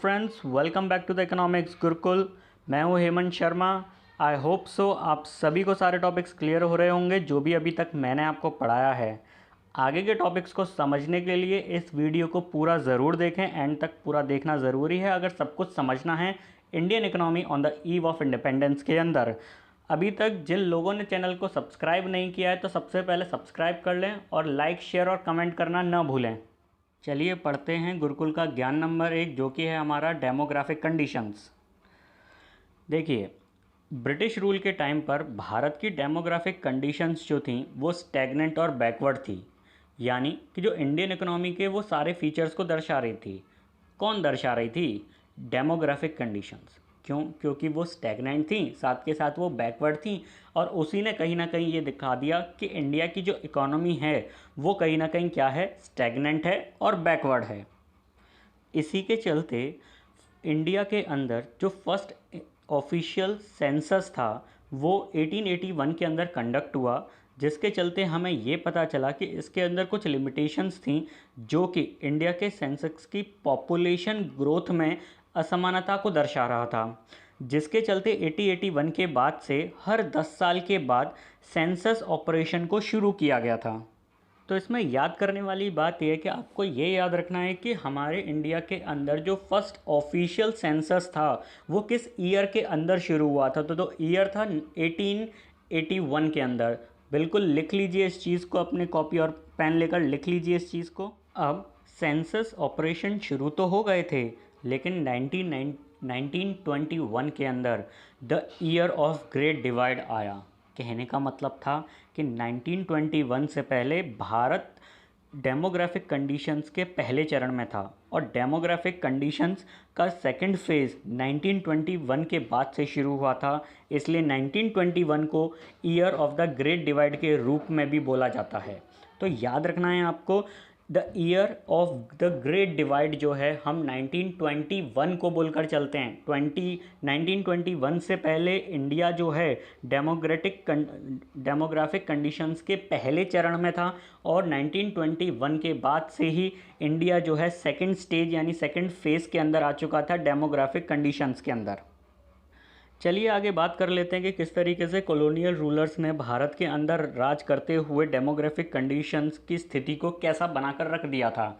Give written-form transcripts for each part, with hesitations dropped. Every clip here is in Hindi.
Friends, welcome back to the economics Gurukul. मैं हूं Hemant Sharma. I hope so आप सभी को सारे टॉपिक्स क्लियर हो रहे होंगे जो भी अभी तक मैंने आपको पढ़ाया है। आगे के टॉपिक्स को समझने के लिए इस वीडियो को पूरा ज़रूर देखें, एंड तक पूरा देखना ज़रूरी है अगर सब कुछ समझना है Indian economy on the eve of independence के अंदर। अभी तक जिन लोगों ने चैनल को सब्सक्राइब नहीं किया है तो सबसे पहले सब्सक्राइब कर लें और लाइक, शेयर और कमेंट करना न भूलें। चलिए पढ़ते हैं गुरुकुल का ज्ञान नंबर 1, जो कि है हमारा डेमोग्राफिक कंडीशंस। देखिए, ब्रिटिश रूल के टाइम पर भारत की डेमोग्राफिक कंडीशंस जो थी वो स्टैग्नेंट और बैकवर्ड थी, यानी कि जो इंडियन इकोनॉमी के वो सारे फीचर्स को दर्शा रही थी। कौन दर्शा रही थी? Demographic conditions. क्यों? क्योंकि वो स्टैग्नेंट थी, साथ के साथ वो बैकवर्ड थी, और उसी ने कहीं ना कहीं ये दिखा दिया कि इंडिया की जो इकोनॉमी है वो कहीं ना कहीं क्या है, स्टैग्नेंट है और बैकवर्ड है। इसी के चलते इंडिया के अंदर जो फर्स्ट ऑफिशियल सेंसस था वो 1881 के अंदर कंडक्ट हुआ, जिसके चलते हमें ये पता चला कि इसके अंदर कुछ लिमिटेशंस थी जो कि इंडिया के सेंसस की पॉपुलेशन ग्रोथ में असमानता को दर्शा रहा था, जिसके चलते 1881 के बाद से हर 10 साल के बाद सेंसस ऑपरेशन को शुरू किया गया था। तो इसमें याद करने वाली बात यह है कि आपको ये याद रखना है कि हमारे इंडिया के अंदर जो फर्स्ट ऑफिशियल सेंसस था वो किस ईयर के अंदर शुरू हुआ था। तो ईयर था 1881 के अंदर। बिल्कुल लिख लीजिए इस चीज़ को, अपने कॉपी और पेन लेकर लिख लीजिए इस चीज़ को। अब सेंसस ऑपरेशन शुरू तो हो गए थे, लेकिन 1921 के अंदर the year of great divide आया। कहने का मतलब था कि 1921 से पहले भारत डेमोग्राफिक कंडीशंस के पहले चरण में था, और डेमोग्राफिक कंडीशंस का सेकंड फेज़ 1921 के बाद से शुरू हुआ था। इसलिए 1921 को year of the great divide के रूप में भी बोला जाता है। तो याद रखना है आपको, the year of the great divide जो है हम 1921 को बोलकर चलते हैं। 1921 से पहले इंडिया जो है डेमोग्राफिक कंडीशंस के पहले चरण में था, और 1921 के बाद से ही इंडिया जो है सेकंड स्टेज यानी सेकंड फेज़ के अंदर आ चुका था डेमोग्राफिक कंडीशंस के अंदर। चलिए आगे बात कर लेते हैं कि किस तरीके से कॉलोनियल रूलर्स ने भारत के अंदर राज करते हुए डेमोग्राफिक कंडीशंस की स्थिति को कैसा बनाकर रख दिया था।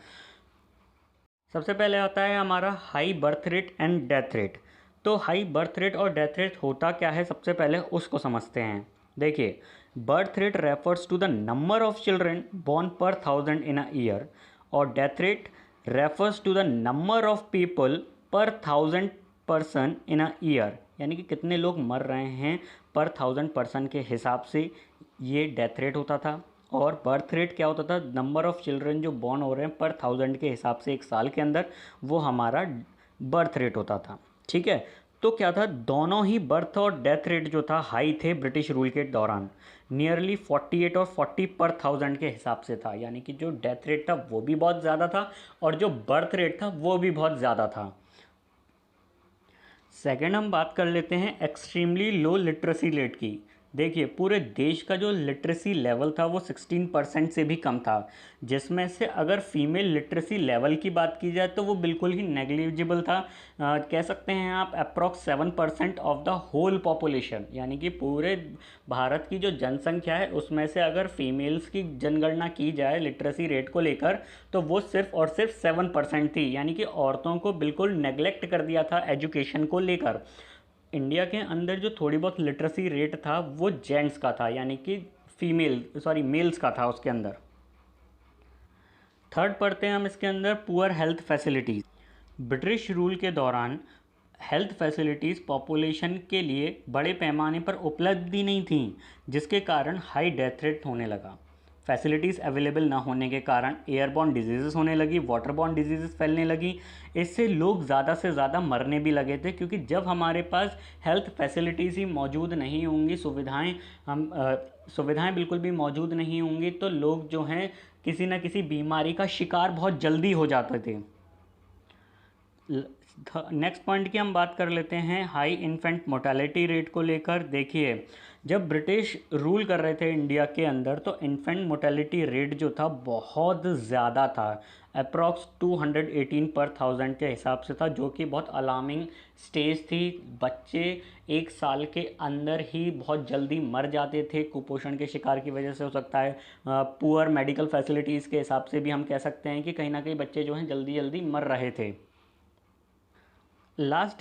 सबसे पहले आता है हमारा high birth rate and death rate. तो हाई बर्थ रेट और डेथ रेट होता क्या है, सबसे पहले उसको समझते हैं। देखिए, birth rate refers to the number of children born per 1000 in a year, और death rate refers to the number of people per 1000 person in a year, यानी कि कितने लोग मर रहे हैं पर 1000 पर्सन के हिसाब से ये डेथ रेट होता था। और बर्थ रेट क्या होता था? नंबर ऑफ चिल्ड्रन जो बॉर्न हो रहे हैं पर 1000 के हिसाब से एक साल के अंदर, वो हमारा बर्थ रेट होता था। ठीक है, तो क्या था, दोनों ही बर्थ और डेथ रेट जो था हाई थे ब्रिटिश रूल के दौरान। नियरली 48 और 40 पर 1000 के हिसाब से था, यानी कि जो डेथ रेट था वो भी बहुत ज़्यादा था और जो बर्थ रेट था वो भी बहुत ज़्यादा था। सेकेंड हम बात कर लेते हैं एक्सट्रीमली लो लिटरेसी रेट की। देखिए, पूरे देश का जो लिटरेसी लेवल था वो 16% से भी कम था, जिसमें से अगर फीमेल लिटरेसी लेवल की बात की जाए तो वो बिल्कुल ही नेग्लिजिबल था। कह सकते हैं आप approx 7% of the whole population, यानी कि पूरे भारत की जो जनसंख्या है उसमें से अगर फीमेल्स की जनगणना की जाए लिटरेसी रेट को लेकर तो वो सिर्फ और सिर्फ 7% थी, यानी कि औरतों को बिल्कुल नेग्लेक्ट कर दिया था एजुकेशन को लेकर। इंडिया के अंदर जो थोड़ी बहुत लिटरेसी रेट था वो जेंट्स का था, यानी कि मेल्स का था उसके अंदर। थर्ड पढ़ते हैं हम इसके अंदर poor health facilities. British rule के दौरान हेल्थ फैसिलिटीज़ पॉपुलेशन के लिए बड़े पैमाने पर उपलब्ध ही नहीं थी, जिसके कारण हाई डेथ रेट होने लगा। फैसिलिटीज़ अवेलेबल ना होने के कारण एयरबॉर्न डिजीज़ होने लगी, वाटरबॉर्न डिजीज़ फैलने लगी। इससे लोग ज़्यादा से ज़्यादा मरने भी लगे थे, क्योंकि जब हमारे पास हेल्थ फैसिलिटीज़ ही मौजूद नहीं होंगी, सुविधाएं बिल्कुल भी मौजूद नहीं होंगी, तो लोग जो हैं किसी न किसी बीमारी का शिकार बहुत जल्दी हो जाते थे। नेक्स्ट पॉइंट की हम बात कर लेते हैं हाई इन्फेंट मोर्टेलिटी रेट को लेकर। देखिए, जब ब्रिटिश रूल कर रहे थे इंडिया के अंदर तो इन्फेंट मोर्टेलिटी रेट जो था बहुत ज़्यादा था, अप्रॉक्स 218 पर थाउजेंड के हिसाब से था, जो कि बहुत अलार्मिंग स्टेज थी। बच्चे एक साल के अंदर ही बहुत जल्दी मर जाते थे, कुपोषण के शिकार की वजह से हो सकता है, पुअर मेडिकल फैसिलिटीज़ के हिसाब से भी हम कह सकते हैं कि कहीं ना कहीं बच्चे जो हैं जल्दी जल्दी मर रहे थे। लास्ट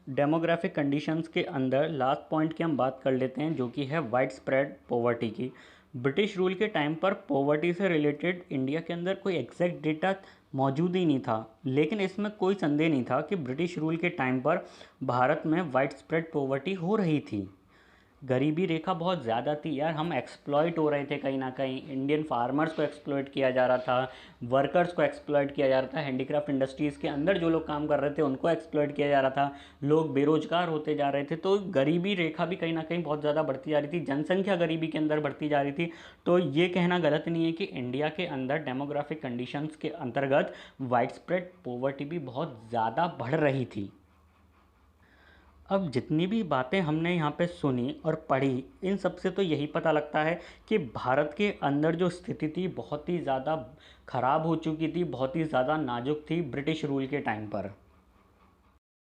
डेमोग्राफिक कंडीशंस के अंदर लास्ट पॉइंट की हम बात कर लेते हैं, जो कि है वाइड स्प्रेड पॉवर्टी की। ब्रिटिश रूल के टाइम पर पॉवर्टी से रिलेटेड इंडिया के अंदर कोई एग्जैक्ट डेटा मौजूद ही नहीं था, लेकिन इसमें कोई संदेह नहीं था कि ब्रिटिश रूल के टाइम पर भारत में वाइड स्प्रेड पॉवर्टी हो रही थी। गरीबी रेखा बहुत ज़्यादा थी यार, हम एक्सप्लॉइट हो रहे थे कहीं ना कहीं। इंडियन फार्मर्स को एक्सप्लॉइट किया जा रहा था, वर्कर्स को एक्सप्लॉइट किया जा रहा था, हैंडीक्राफ्ट इंडस्ट्रीज़ के अंदर जो लोग काम कर रहे थे उनको एक्सप्लॉइट किया जा रहा था, लोग बेरोजगार होते जा रहे थे। तो गरीबी रेखा भी कहीं ना कहीं बहुत ज़्यादा बढ़ती जा रही थी, जनसंख्या गरीबी के अंदर बढ़ती जा रही थी। तो ये कहना गलत नहीं है कि इंडिया के अंदर डेमोग्राफिक कंडीशंस के अंतर्गत वाइड स्प्रेड पॉवर्टी भी बहुत ज़्यादा बढ़ रही थी। अब जितनी भी बातें हमने यहाँ पे सुनी और पढ़ी, इन सब से तो यही पता लगता है कि भारत के अंदर जो स्थिति थी बहुत ही ज़्यादा ख़राब हो चुकी थी, बहुत ही ज़्यादा नाजुक थी ब्रिटिश रूल के टाइम पर।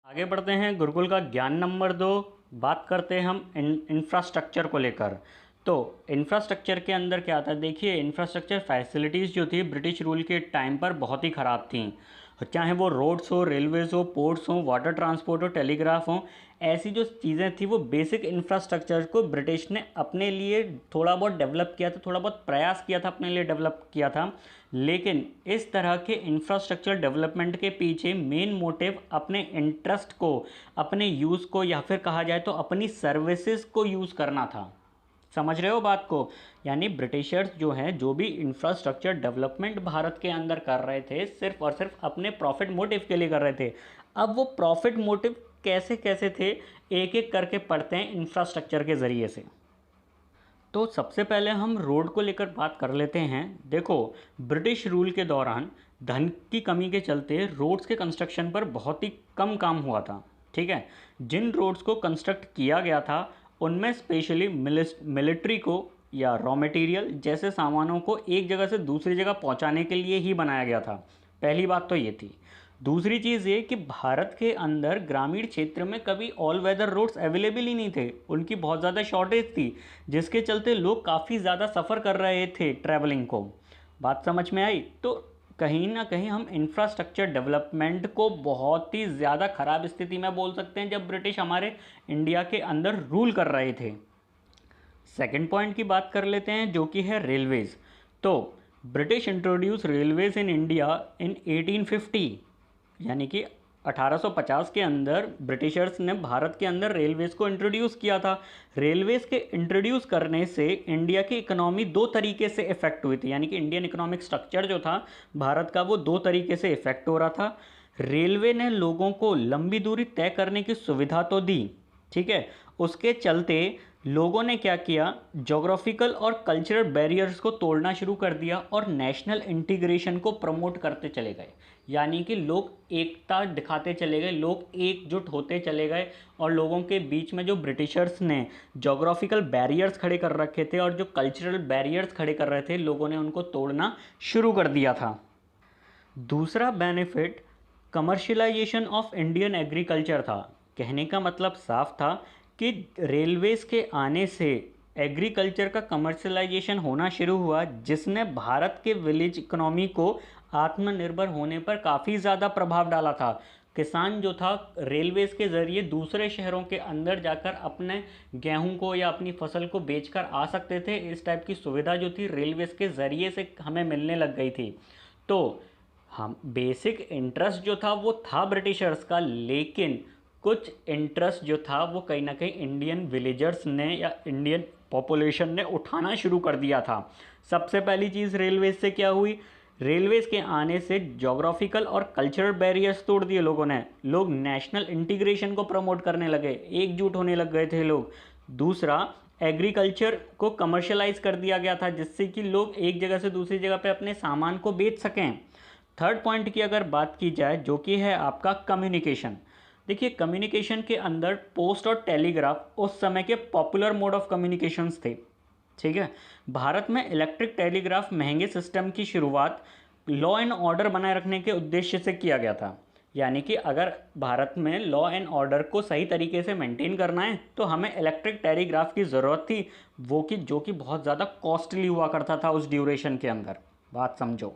आगे बढ़ते हैं गुरुकुल का ज्ञान नंबर 2। बात करते हैं हम इंफ्रास्ट्रक्चर को लेकर। तो इंफ्रास्ट्रक्चर के अंदर क्या आता है, देखिए इंफ्रास्ट्रक्चर फैसिलिटीज़ जो थी ब्रिटिश रूल के टाइम पर बहुत ही ख़राब थी। चाहे वो रोड्स हो, रेलवेज़ हो, पोर्ट्स हो, वाटर ट्रांसपोर्ट हो, टेलीग्राफ हो, ऐसी जो चीज़ें थी वो बेसिक इंफ्रास्ट्रक्चर को ब्रिटिश ने अपने लिए थोड़ा बहुत डेवलप किया था, थोड़ा बहुत प्रयास किया था अपने लिए डेवलप किया था। लेकिन इस तरह के इंफ्रास्ट्रक्चर डेवलपमेंट के पीछे मेन मोटिव अपने इंटरेस्ट को, अपने यूज़ को, या फिर कहा जाए तो अपनी सर्विसेज को यूज़ करना था। समझ रहे हो बात को? यानी ब्रिटिशर्स जो हैं, जो भी इंफ्रास्ट्रक्चर डेवलपमेंट भारत के अंदर कर रहे थे, सिर्फ और सिर्फ अपने प्रॉफिट मोटिव के लिए कर रहे थे। अब वो प्रॉफिट मोटिव कैसे कैसे थे, एक एक करके पढ़ते हैं इंफ्रास्ट्रक्चर के ज़रिए से। तो सबसे पहले हम रोड को लेकर बात कर लेते हैं। देखो, ब्रिटिश रूल के दौरान धन की कमी के चलते रोड्स के कंस्ट्रक्शन पर बहुत ही कम काम हुआ था। ठीक है, जिन रोड्स को कंस्ट्रक्ट किया गया था उनमें स्पेशली मिलिट्री को या रॉ मटेरियल जैसे सामानों को एक जगह से दूसरी जगह पहुंचाने के लिए ही बनाया गया था। पहली बात तो ये थी। दूसरी चीज़ ये कि भारत के अंदर ग्रामीण क्षेत्र में कभी ऑल वेदर रोड्स अवेलेबल ही नहीं थे, उनकी बहुत ज़्यादा शॉर्टेज थी, जिसके चलते लोग काफ़ी ज़्यादा सफ़र कर रहे थे ट्रैवलिंग को। बात समझ में आई? तो कहीं ना कहीं हम इंफ्रास्ट्रक्चर डेवलपमेंट को बहुत ही ज़्यादा ख़राब स्थिति में बोल सकते हैं जब ब्रिटिश हमारे इंडिया के अंदर रूल कर रहे थे। सेकेंड पॉइंट की बात कर लेते हैं, जो कि है रेलवेज़। तो British introduce Railways in India in 1850, यानी कि 1850 के अंदर ब्रिटिशर्स ने भारत के अंदर रेलवेज़ को इंट्रोड्यूस किया था। रेलवेज़ के इंट्रोड्यूस करने से इंडिया की इकोनॉमी दो तरीके से इफ़ेक्ट हुई थी, यानी कि इंडियन इकोनॉमिक स्ट्रक्चर जो था भारत का वो दो तरीके से इफ़ेक्ट हो रहा था। रेलवे ने लोगों को लंबी दूरी तय करने की सुविधा तो दी, ठीक है, उसके चलते लोगों ने क्या किया, जोग्राफिकल और कल्चरल बैरियर्स को तोड़ना शुरू कर दिया और नेशनल इंटीग्रेशन को प्रमोट करते चले गए। यानी कि लोग एकता दिखाते चले गए, लोग एकजुट होते चले गए, और लोगों के बीच में जो ब्रिटिशर्स ने जोग्राफिकल बैरियर्स खड़े कर रखे थे और जो कल्चरल बैरियर्स खड़े कर रहे थे, लोगों ने उनको तोड़ना शुरू कर दिया था। दूसरा benefit commercialisation of Indian agriculture था। कहने का मतलब साफ था कि रेलवेज़ के आने से एग्रीकल्चर का कमर्शियलाइजेशन होना शुरू हुआ, जिसने भारत के विलेज इकोनॉमी को आत्मनिर्भर होने पर काफ़ी ज़्यादा प्रभाव डाला था। किसान जो था रेलवेज़ के ज़रिए दूसरे शहरों के अंदर जाकर अपने गेहूं को या अपनी फसल को बेचकर आ सकते थे। इस टाइप की सुविधा जो थी रेलवेज़ के ज़रिए से हमें मिलने लग गई थी। तो हम बेसिक इंटरेस्ट जो था वो था ब्रिटिशर्स का, लेकिन कुछ इंटरेस्ट जो था वो कहीं ना कहीं इंडियन विलेजर्स ने या इंडियन पॉपुलेशन ने उठाना शुरू कर दिया था। सबसे पहली चीज़ रेलवेज से क्या हुई, रेलवेज़ के आने से जोग्राफिकल और कल्चरल बैरियर्स तोड़ दिए लोगों ने। लोग नेशनल इंटीग्रेशन को प्रमोट करने लगे, एकजुट होने लग गए थे लोग। दूसरा, एग्रीकल्चर को कमर्शलाइज कर दिया गया था, जिससे कि लोग एक जगह से दूसरी जगह पे अपने सामान को बेच सकें। थर्ड पॉइंट की अगर बात की जाए, जो कि है आपका कम्युनिकेशन, देखिए कम्युनिकेशन के अंदर पोस्ट और टेलीग्राफ उस समय के पॉपुलर मोड ऑफ कम्युनिकेशंस थे, ठीक है। भारत में इलेक्ट्रिक टेलीग्राफ महंगे सिस्टम की शुरुआत लॉ एंड ऑर्डर बनाए रखने के उद्देश्य से किया गया था। यानी कि अगर भारत में लॉ एंड ऑर्डर को सही तरीके से मेंटेन करना है तो हमें इलेक्ट्रिक टेलीग्राफ की ज़रूरत थी, वो कि जो कि बहुत ज़्यादा कॉस्टली हुआ करता था उस ड्यूरेशन के अंदर। बात समझो।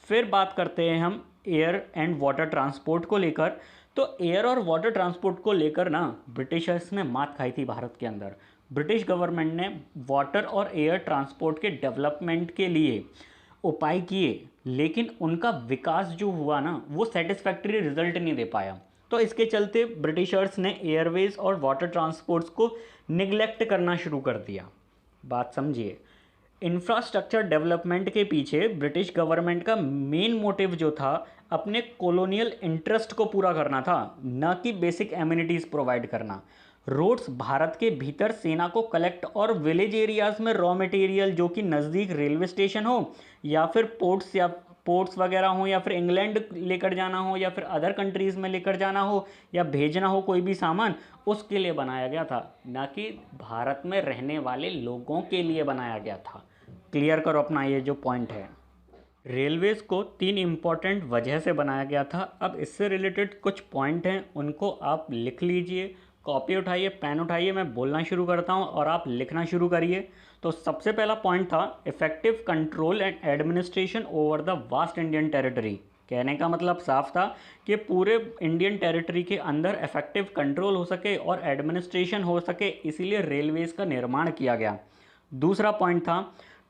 फिर बात करते हैं हम एयर एंड वाटर ट्रांसपोर्ट को लेकर। तो एयर और वाटर ट्रांसपोर्ट को लेकर ना ब्रिटिशर्स ने मात खाई थी भारत के अंदर। ब्रिटिश गवर्नमेंट ने वाटर और एयर ट्रांसपोर्ट के डेवलपमेंट के लिए उपाय किए, लेकिन उनका विकास जो हुआ ना वो सेटिस्फैक्टरी रिजल्ट नहीं दे पाया। तो इसके चलते ब्रिटिशर्स ने एयरवेज और वाटर ट्रांसपोर्ट्स को निगलेक्ट करना शुरू कर दिया। बात समझिए। इंफ्रास्ट्रक्चर डेवलपमेंट के पीछे ब्रिटिश गवर्नमेंट का मेन मोटिव जो था अपने कॉलोनियल इंटरेस्ट को पूरा करना था, न कि बेसिक एमिनिटीज़ प्रोवाइड करना। रोड्स भारत के भीतर सेना को कलेक्ट और विलेज एरियाज़ में रॉ मटेरियल जो कि नज़दीक रेलवे स्टेशन हो या फिर पोर्ट्स वगैरह हो या फिर इंग्लैंड लेकर जाना हो या फिर अदर कंट्रीज़ में लेकर जाना हो या भेजना हो कोई भी सामान, उसके लिए बनाया गया था, ना कि भारत में रहने वाले लोगों के लिए बनाया गया था। क्लियर करो अपना ये जो पॉइंट है। रेलवेज़ को 3 इम्पॉर्टेंट वजह से बनाया गया था। अब इससे रिलेटेड कुछ पॉइंट हैं, उनको आप लिख लीजिए। कॉपी उठाइए, पेन उठाइए, मैं बोलना शुरू करता हूँ और आप लिखना शुरू करिए। तो सबसे पहला पॉइंट था effective control and administration over the vast Indian territory. कहने का मतलब साफ था कि पूरे इंडियन टेरिटरी के अंदर इफेक्टिव कंट्रोल हो सके और एडमिनिस्ट्रेशन हो सके, इसीलिए रेलवेज़ का निर्माण किया गया। दूसरा पॉइंट था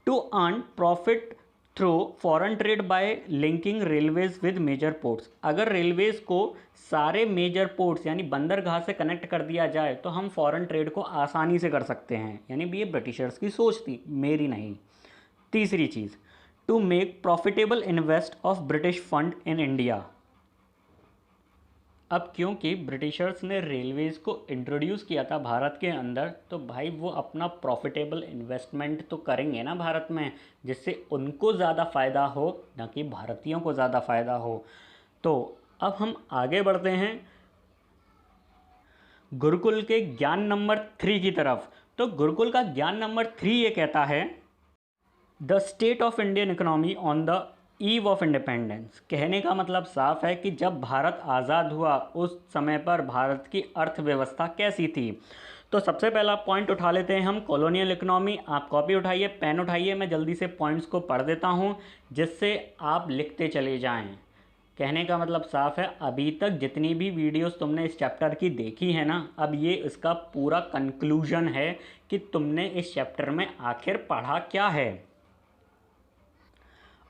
to earn profit through foreign trade by linking railways with major ports. अगर रेलवेज को सारे मेजर पोर्ट्स यानी बंदरगाह से कनेक्ट कर दिया जाए तो हम फॉरेन ट्रेड को आसानी से कर सकते हैं। यानी ये ब्रिटिशर्स की सोच थी, मेरी नहीं। तीसरी चीज़, to make profitable invest of British fund in India. अब क्योंकि ब्रिटिशर्स ने रेलवेज़ को इंट्रोड्यूस किया था भारत के अंदर, तो भाई वो अपना प्रॉफिटेबल इन्वेस्टमेंट तो करेंगे ना भारत में, जिससे उनको ज़्यादा फ़ायदा हो, ना कि भारतीयों को ज़्यादा फ़ायदा हो। तो अब हम आगे बढ़ते हैं गुरुकुल के ज्ञान नंबर 3 की तरफ। तो गुरुकुल का ज्ञान नंबर 3 ये कहता है the state of Indian economy on the eve of independence. कहने का मतलब साफ है कि जब भारत आज़ाद हुआ उस समय पर भारत की अर्थव्यवस्था कैसी थी। तो सबसे पहला पॉइंट उठा लेते हैं हम, कॉलोनियल इकोनॉमी। आप कॉपी उठाइए, पेन उठाइए, मैं जल्दी से पॉइंट्स को पढ़ देता हूँ जिससे आप लिखते चले जाएं। कहने का मतलब साफ है, अभी तक जितनी भी वीडियोस तुमने इस चैप्टर की देखी है ना, अब ये इसका पूरा कंक्लूजन है कि तुमने इस चैप्टर में आखिर पढ़ा क्या है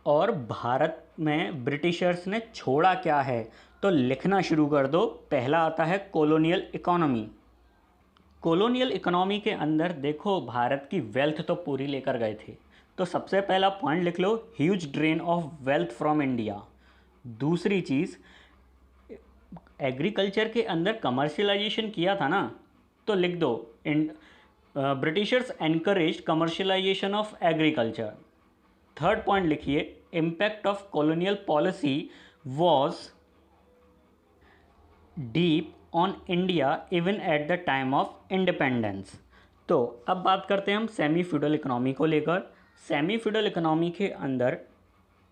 और भारत में ब्रिटिशर्स ने छोड़ा क्या है। तो लिखना शुरू कर दो। पहला आता है कॉलोनियल इकोनॉमी। कॉलोनियल इकोनॉमी के अंदर देखो भारत की वेल्थ तो पूरी लेकर गए थे, तो सबसे पहला पॉइंट लिख लो, huge drain of wealth from India. दूसरी चीज़, एग्रीकल्चर के अंदर कमर्शियलाइजेशन किया था ना, तो लिख दो Britishers encourage commercialisation of agriculture. Third point लिखिए, impact of colonial policy was deep on India even at the time of independence. तो अब बात करते हैं हम सेमी फ्यूडल इकोनॉमी को लेकर। सेमी फ्यूडल इकोनॉमी के अंदर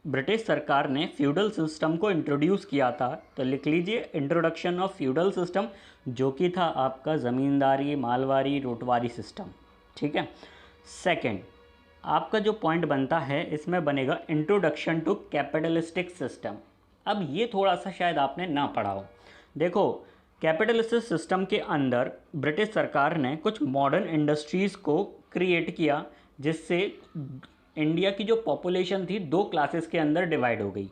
ब्रिटिश सरकार ने फ्यूडल सिस्टम को इंट्रोड्यूस किया था। तो लिख लीजिए इंट्रोडक्शन ऑफ फ्यूडल सिस्टम, जो कि था आपका ज़मींदारी, मालवारी, रोटवारी सिस्टम, ठीक है। सेकंड, आपका जो पॉइंट बनता है इसमें बनेगा इंट्रोडक्शन टू कैपिटलिस्टिक सिस्टम। अब ये थोड़ा सा शायद आपने ना पढ़ा हो। देखो, कैपिटलिस्टिक सिस्टम के अंदर ब्रिटिश सरकार ने कुछ मॉडर्न इंडस्ट्रीज़ को क्रिएट किया, जिससे इंडिया की जो पॉपुलेशन थी 2 क्लासेस के अंदर डिवाइड हो गई।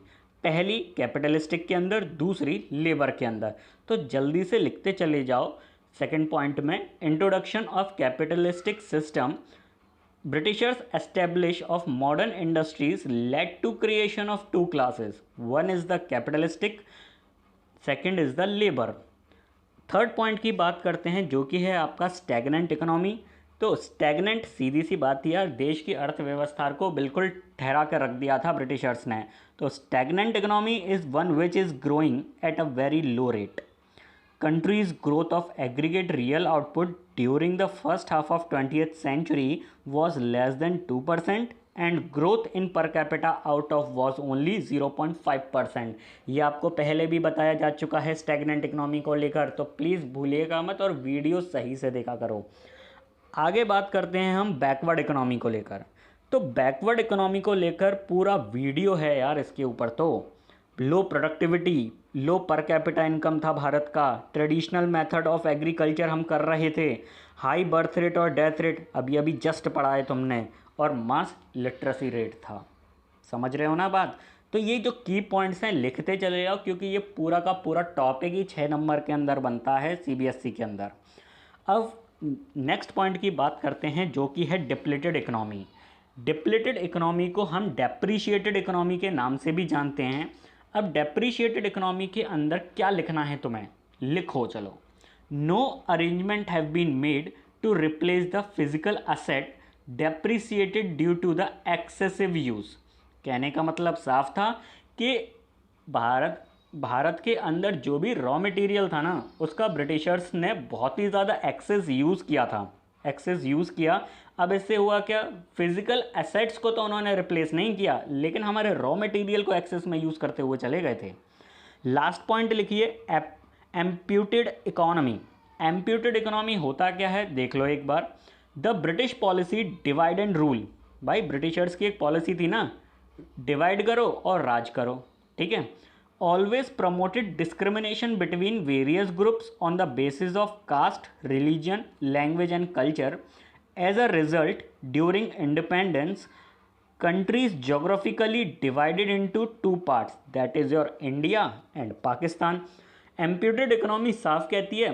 पहली कैपिटलिस्टिक के अंदर, दूसरी लेबर के अंदर। तो जल्दी से लिखते चले जाओ। सेकंड पॉइंट में, introduction of capitalistic system, Britishers establish of modern industries led to creation of 2 classes. One is the capitalistic, second is the labor. Third point की बात करते हैं जो कि है आपका स्टैगनेंट इकोनॉमी। तो स्टैगनेंट सीधी सी बात थी यार, देश की अर्थव्यवस्था को बिल्कुल ठहरा कर रख दिया था ब्रिटिशर्स ने। तो stagnant economy is one which is growing at a very low rate. country's growth of aggregate real output during the first half of 20th century was less than 2% and growth in per capita out of was only 0.5%। ये आपको पहले भी बताया जा चुका है स्टैग्नेंट इकोनॉमी को लेकर, तो प्लीज़ भूलिएगा मत और वीडियो सही से देखा करो। आगे बात करते हैं हम बैकवर्ड इकोनॉमी को लेकर। तो बैकवर्ड इकोनॉमी को लेकर पूरा वीडियो है यार इसके ऊपर। तो लो प्रोडक्टिविटी, लो पर कैपिटा इनकम था भारत का, ट्रेडिशनल मेथड ऑफ एग्रीकल्चर हम कर रहे थे, हाई बर्थ रेट और डेथ रेट अभी अभी जस्ट पढ़ा है तुमने, और मास लिटरेसी रेट था। समझ रहे हो ना बात? तो ये जो की पॉइंट्स हैं लिखते चले जाओ, क्योंकि ये पूरा का पूरा टॉपिक ही 6 नंबर के अंदर बनता है सीबीएसई के अंदर। अब नेक्स्ट पॉइंट की बात करते हैं जो कि है डिप्लीटेड इकोनॉमी। डिप्लीटेड इकोनॉमी को हम डेप्रीशिएटेड इकोनॉमी के नाम से भी जानते हैं। अब डेप्रीशिएटेड इकोनॉमी के अंदर क्या लिखना है तुम्हें, लिखो चलो। No arrangement have been made to replace the physical asset depreciated due to the excessive use. कहने का मतलब साफ था कि भारत के अंदर जो भी रॉ मटेरियल था ना, उसका ब्रिटिशर्स ने बहुत ही ज़्यादा एक्सेस यूज़ किया था, एक्सेस यूज़ किया। अब इससे हुआ क्या, फिजिकल एसेट्स को तो उन्होंने रिप्लेस नहीं किया, लेकिन हमारे रॉ मटेरियल को एक्सेस में यूज़ करते हुए चले गए थे। लास्ट पॉइंट लिखिए, एम्प्यूटेड इकोनॉमी। एम्प्यूटेड इकोनॉमी होता क्या है देख लो एक बार। The British policy divide and rule. भाई ब्रिटिशर्स की एक पॉलिसी थी ना, डिवाइड करो और राज करो, ठीक है। Always promoted discrimination between various groups on the basis of caste, religion, language and culture. As a result during independence countries geographically divided into two parts, that is your India and Pakistan। Amputated economy साफ कहती है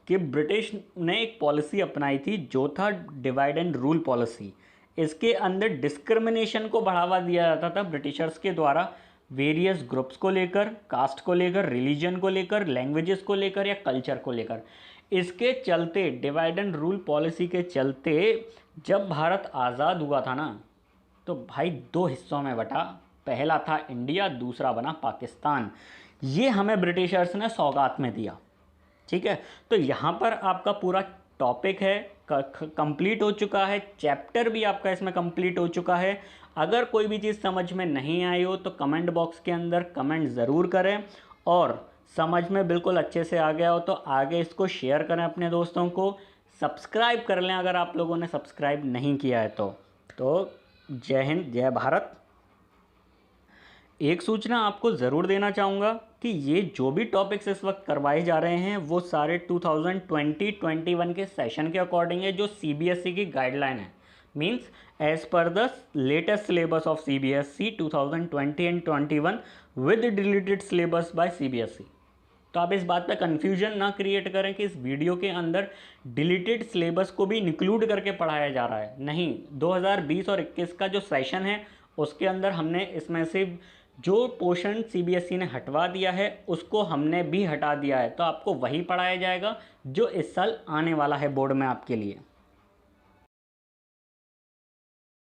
कि ब्रिटिश ने एक पॉलिसी अपनाई थी जो था डिवाइड एंड रूल पॉलिसी। इसके अंदर डिस्क्रिमिनेशन को बढ़ावा दिया जाता था ब्रिटिशर्स के द्वारा वेरियस ग्रुप्स को लेकर, कास्ट को लेकर, रिलीजन को लेकर, लैंग्वेजेस को लेकर या कल्चर को लेकर। इसके चलते डिवाइड एंड रूल पॉलिसी के चलते जब भारत आज़ाद हुआ था ना, तो भाई 2 हिस्सों में बटा, पहला था इंडिया, दूसरा बना पाकिस्तान। ये हमें ब्रिटिशर्स ने सौगात में दिया, ठीक है। तो यहाँ पर आपका पूरा टॉपिक है कंप्लीट हो चुका है, चैप्टर भी आपका इसमें कंप्लीट हो चुका है। अगर कोई भी चीज़ समझ में नहीं आई हो तो कमेंट बॉक्स के अंदर कमेंट ज़रूर करें, और समझ में बिल्कुल अच्छे से आ गया हो तो आगे इसको शेयर करें अपने दोस्तों को, सब्सक्राइब कर लें अगर आप लोगों ने सब्सक्राइब नहीं किया है तो जय हिंद, जय भारत। एक सूचना आपको ज़रूर देना चाहूँगा कि ये जो भी टॉपिक्स इस वक्त करवाए जा रहे हैं वो सारे 2020-21 के सेशन के अकॉर्डिंग है, जो सीबीएसई की गाइडलाइन है। Means as per the latest syllabus of CBSE 2020 and 21 with deleted syllabus by CBSE. तो आप इस बात पे कन्फ्यूजन ना क्रिएट करें कि इस वीडियो के अंदर डिलीटेड सिलेबस को भी इंक्लूड करके पढ़ाया जा रहा है। नहीं, 2020 और 21 का जो सेशन है उसके अंदर हमने इसमें से जो पोर्शन सीबीएसई ने हटवा दिया है उसको हमने भी हटा दिया है, तो आपको वही पढ़ाया जाएगा जो इस साल आने वाला है बोर्ड में आपके लिए।